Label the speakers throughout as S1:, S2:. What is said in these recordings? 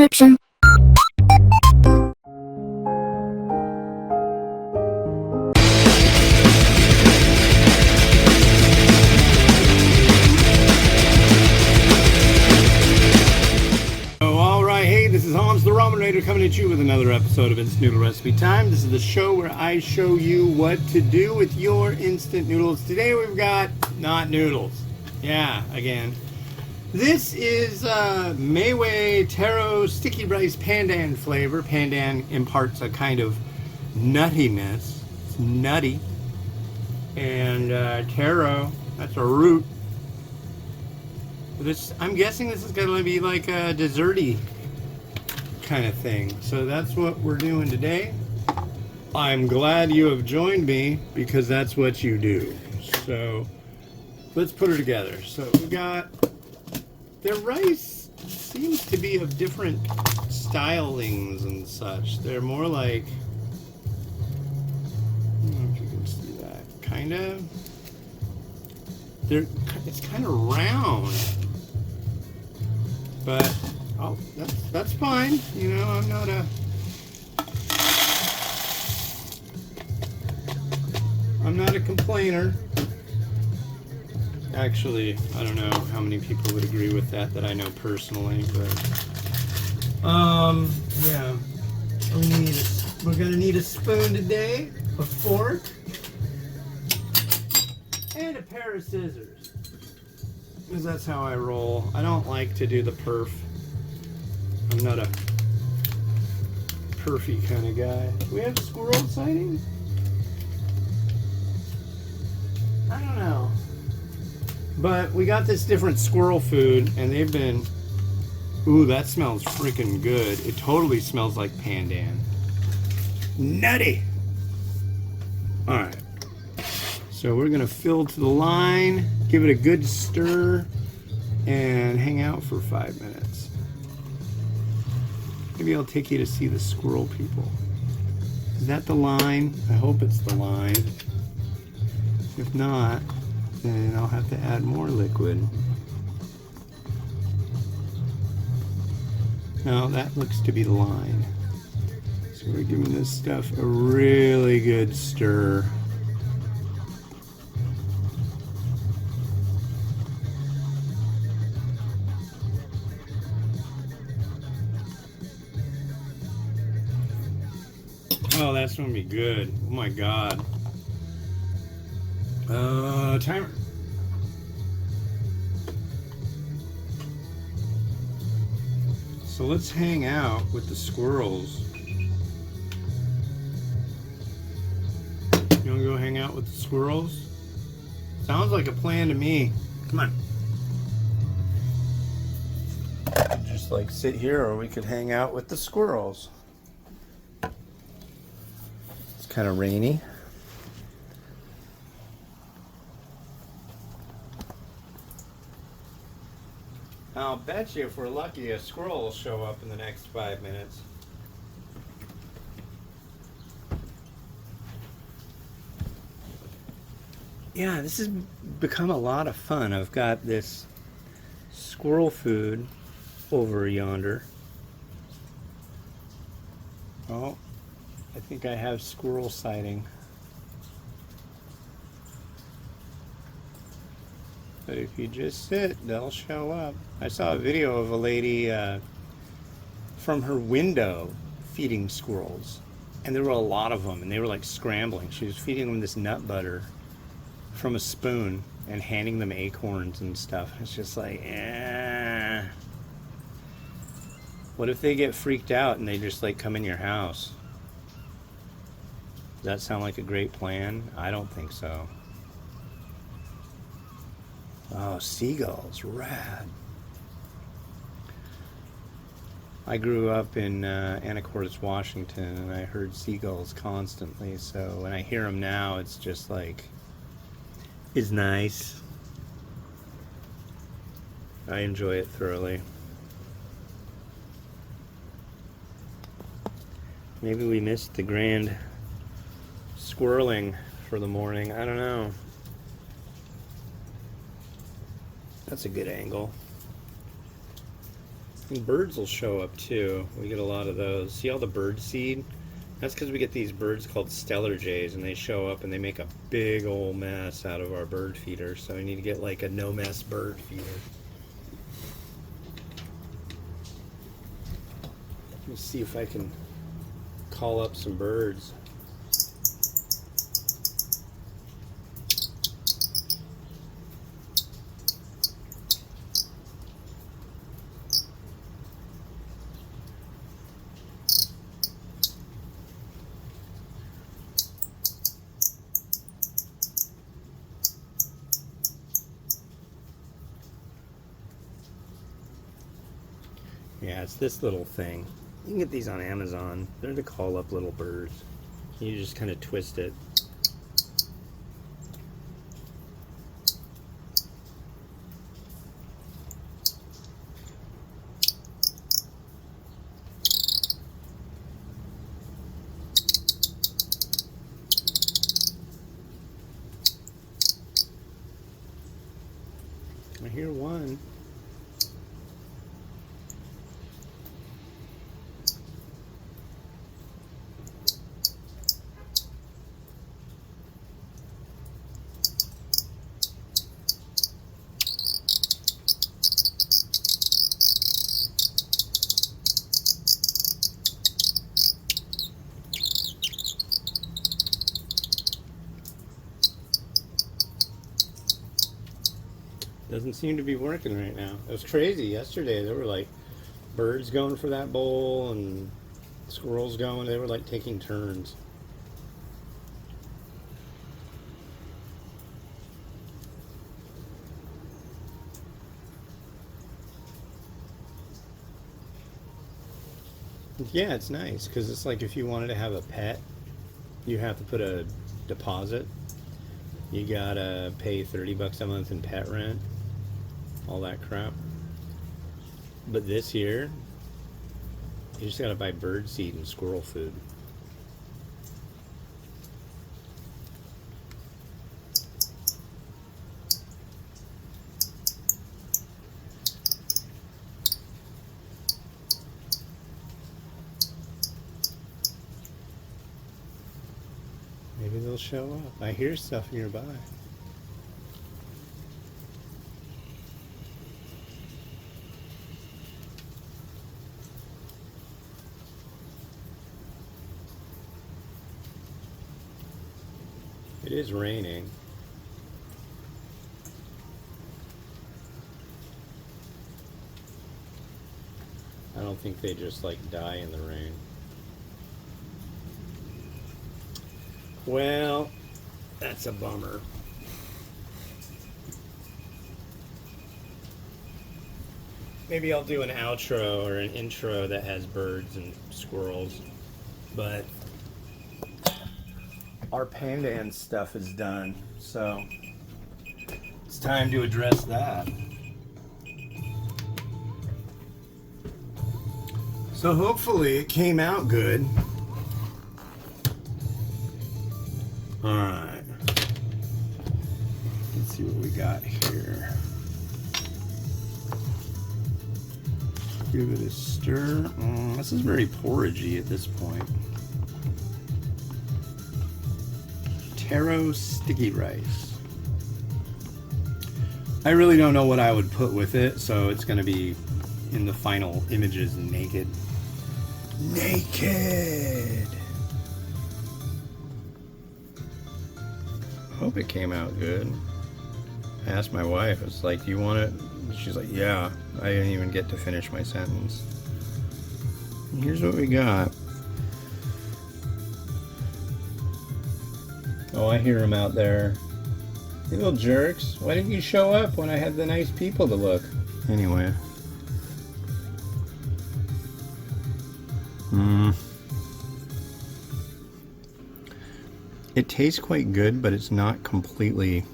S1: description.
S2: This is Hans the Ramen Raider coming at you with another episode of Instant Noodle Recipe Time. This is the show where I show you what to do with your instant noodles. Today we've got not noodles. Yeah, again. This is Mayway Taro Sticky Rice Pandan flavor. Pandan imparts a kind of nuttiness. It's nutty. And taro, that's a root. I'm guessing this is going to be like a desserty kind of thing. So that's what we're doing today. I'm glad you have joined me because that's what you do. So let's put her together. So we got their rice seems to be of different stylings and such. They're more like, I don't know if you can see that, kind of. It's kind of round, but oh, that's fine. You know, I'm not a complainer. Actually, I don't know how many people would agree with that I know personally, but yeah. We're gonna need a spoon today, a fork, and a pair of scissors. Because that's how I roll. I don't like to do the perf. I'm not a perfy kind of guy. Do we have squirrel sightings? I don't know. But we got this different squirrel food, and they've been... Ooh, that smells freaking good. It totally smells like pandan. Nutty! Alright. So we're going to fill to the line, give it a good stir, and hang out for 5 minutes. Maybe I'll take you to see the squirrel people. Is that the line? I hope it's the line. If not, then I'll have to add more liquid. No, that looks to be the line. So we're giving this stuff a really good stir. Oh, that's gonna be good. Oh my god. Timer. So let's hang out with the squirrels. You wanna go hang out with the squirrels? Sounds like a plan to me. Come on. Just like sit here, or we could hang out with the squirrels. Kind of rainy. I'll bet you if we're lucky a squirrel will show up in the next 5 minutes. Yeah, this has become a lot of fun. I've got this squirrel food over yonder. Oh, I think I have squirrel sighting. But if you just sit, they'll show up. I saw a video of a lady from her window feeding squirrels. And there were a lot of them, and they were like scrambling. She was feeding them this nut butter from a spoon and handing them acorns and stuff. It's just like, eh. What if they get freaked out and they just like come in your house? Does that sound like a great plan? I don't think so. Oh, seagulls, rad. I grew up in Anacortes, Washington, and I heard seagulls constantly, so when I hear them now, it's just like, it's nice. I enjoy it thoroughly. Maybe we missed the grand squirreling for the morning. I don't know. That's a good angle. And birds will show up too. We get a lot of those. See all the bird seed? That's because we get these birds called stellar jays, and they show up and they make a big old mess out of our bird feeder. So we need to get like a no mess bird feeder. Let's see if I can call up some birds. Yeah, it's this little thing. You can get these on Amazon. They're to call up little birds. You just kind of twist it. I hear one. Doesn't seem to be working right now. It was crazy yesterday. There were like birds going for that bowl and squirrels going. They were like taking turns. Yeah, it's nice because it's like if you wanted to have a pet, you have to put a deposit. You gotta pay $30 a month in pet rent, all that crap. But this year, you just gotta buy bird seed and squirrel food. Maybe they'll show up. I hear stuff nearby. It is raining. I don't think they just like die in the rain. Well, that's a bummer. Maybe I'll do an outro or an intro that has birds and squirrels, but our Pandan stuff is done, so it's time to address that. So hopefully it came out good. Alright. Let's see what we got here. Give it a stir. This is very porridgey at this point. Taro sticky rice. I really don't know what I would put with it, so it's going to be in the final images naked. Naked! Hope it came out good. I asked my wife, I was like, do you want it? She's like, yeah. I didn't even get to finish my sentence. And here's what we got. Oh, I hear them out there. You little jerks. Why didn't you show up when I had the nice people to look? Anyway. It tastes quite good, but it's not completely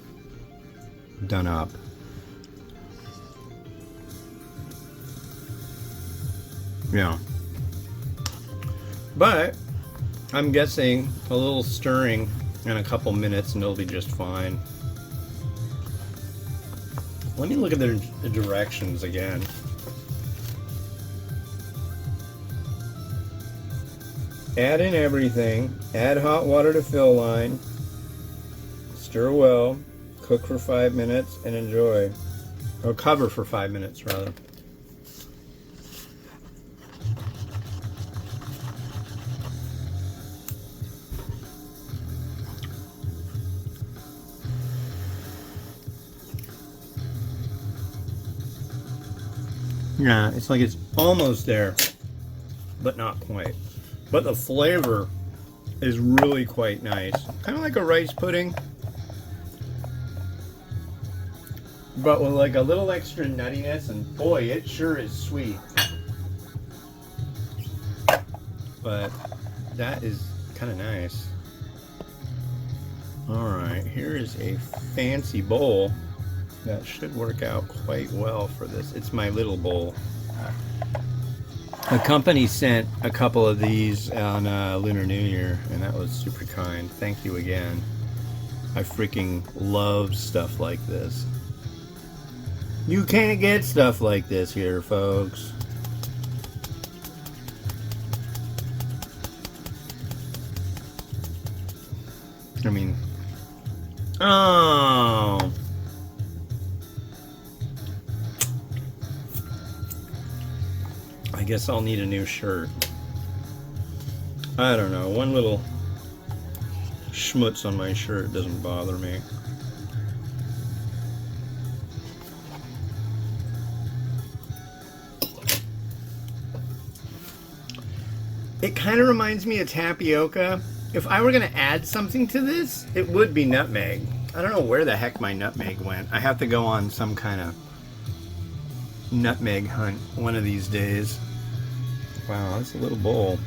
S2: done up. Yeah. But I'm guessing a little stirring in a couple minutes and it'll be just fine. Let me look at the directions again. Add in everything. Add hot water to fill line. Stir well. Cook for 5 minutes and enjoy. Or cover for 5 minutes, rather. Yeah, it's like it's almost there, but not quite. But the flavor is really quite nice. Kind of like a rice pudding, but with like a little extra nuttiness, and boy, it sure is sweet. But that is kind of nice. Alright, here is a fancy bowl that should work out quite well for this. It's my little bowl. A company sent a couple of these on Lunar New Year, and that was super kind. Thank you again. I freaking love stuff like this. You can't get stuff like this here, folks. I mean, oh. I guess I'll need a new shirt. I don't know. One little schmutz on my shirt doesn't bother me. It kind of reminds me of tapioca. If I were going to add something to this, it would be nutmeg. I don't know where the heck my nutmeg went. I have to go on some kind of nutmeg hunt one of these days. Wow, that's a little bowl.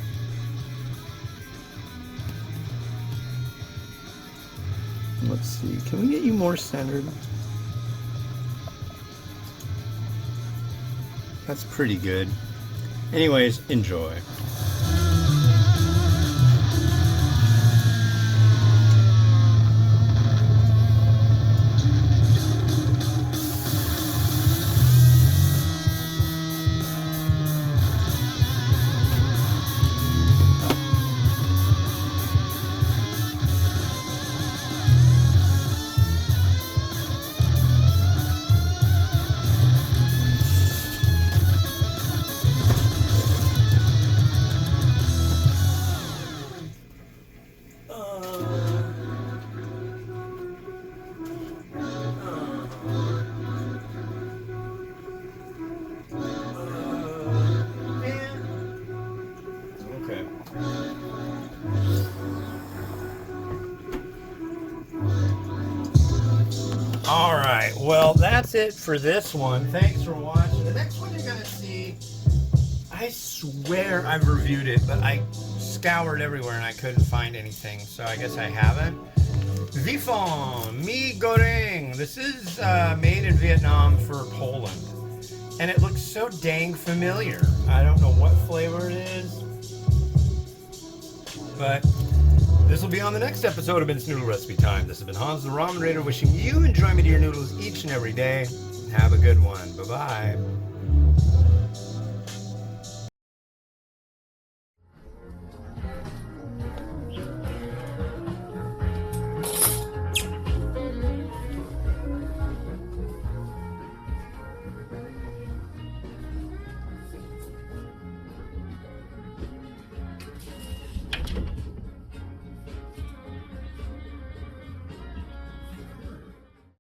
S2: Let's see, can we get you more centered? That's pretty good. Anyways, enjoy. Alright, well that's it for this one. Thanks for watching. The next one you're going to see, I swear I've reviewed it, but I scoured everywhere and I couldn't find anything, so I guess I haven't. Vifon Mi Goreng. This is made in Vietnam for Poland. And it looks so dang familiar. I don't know what flavor it is, but this will be on the next episode of It's Noodle Recipe Time. This has been Hans the Ramen Raider wishing you enjoyment of your noodles each and every day. Have a good one. Bye-bye.